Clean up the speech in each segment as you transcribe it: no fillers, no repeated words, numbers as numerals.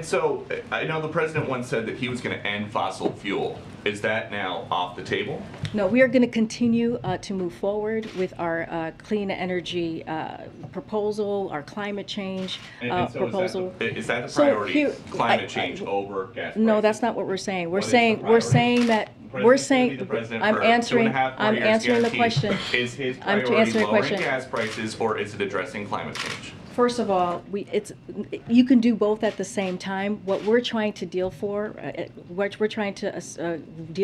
And so I know the president once said that he was going to end fossil fuel. Is that now off the table? No, we are going to continue to move forward with our clean energy proposal, our climate change proposal. Is that the priority? Here, climate change over gas prices? No, that's not what we're saying. We're saying that I'm answering the question. Is his priority lowering gas prices, or is it addressing climate change? First of all, you can do both at the same time. What we're trying to deal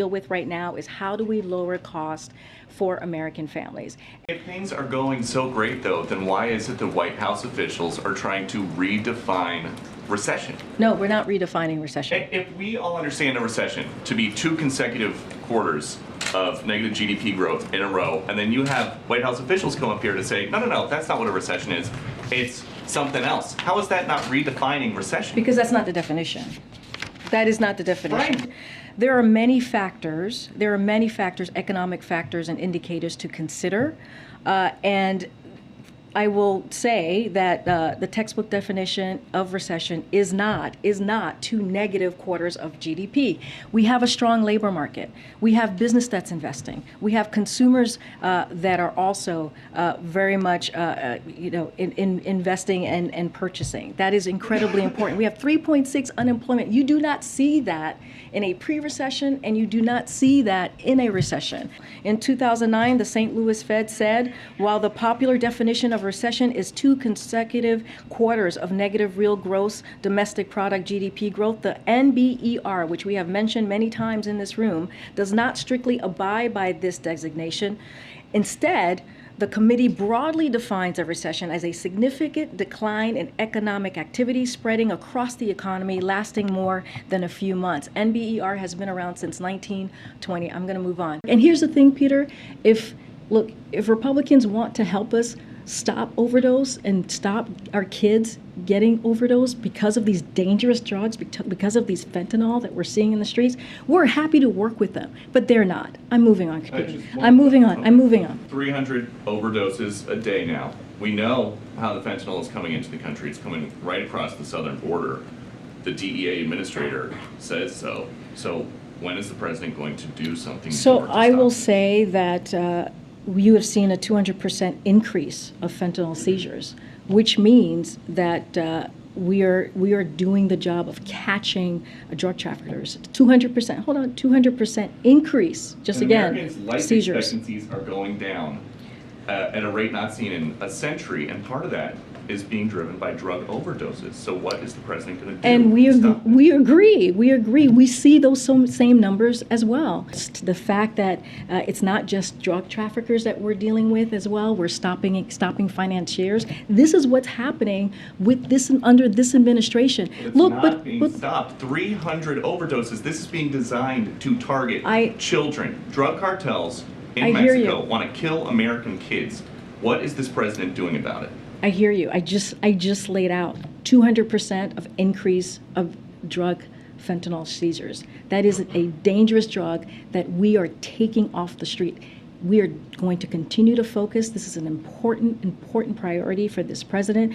with right now is how do we lower cost for American families. If things are going so great, though, then why is it the White House officials are trying to redefine recession? No, we're not redefining recession. If we all understand a recession to be 2 consecutive quarters of negative GDP growth in a row, and then you have White House officials come up here to say, no, that's not what a recession is. It's something else. How is that not redefining recession? Because that's not the definition. That is not the definition. Right. There are many factors, economic factors and indicators to consider. And I will say that the textbook definition of recession is not 2 negative quarters of GDP. We have a strong labor market. We have business that's investing. We have consumers that are also very much investing and purchasing. That is incredibly important. We have 3.6 unemployment. You do not see that in a pre-recession, and you do not see that in a recession. In 2009, the St. Louis Fed said, while the popular definition of recession is 2 consecutive quarters of negative real gross domestic product GDP growth, the NBER, which we have mentioned many times in this room, does not strictly abide by this designation. Instead, the committee broadly defines a recession as a significant decline in economic activity spreading across the economy, lasting more than a few months. NBER has been around since 1920. I'm going to move on. And here's the thing, Peter. If Republicans want to help us stop overdose and stop our kids getting overdosed because of these dangerous drugs, because of these fentanyl that we're seeing in the streets, we're happy to work with them, but they're not. I'm moving on. I'm moving on. 300 overdoses a day now. We know how the fentanyl is coming into the country. It's coming right across the southern border. The DEA administrator says so. So when is the president going to do something? So I will say that you have seen a 200% increase of fentanyl seizures, which means that we are doing the job of catching drug traffickers. 200%. Hold on, 200% increase. Just and again, Americans' life seizures. expectancies are going down at a rate not seen in a century, and part of that is being driven by drug overdoses. So what is the president going to do? And we agree. We see those same numbers as well. The fact that it's not just drug traffickers that we're dealing with as well. We're stopping financiers. This is what's happening with under this administration. It's not being stopped. 300 overdoses. This is being designed to target children. Drug cartels in Mexico want to kill American kids. What is this president doing about it? I hear you. I just laid out 200% of increase of drug fentanyl seizures. That is a dangerous drug that we are taking off the street. We are going to continue to focus. This is an important priority for this president.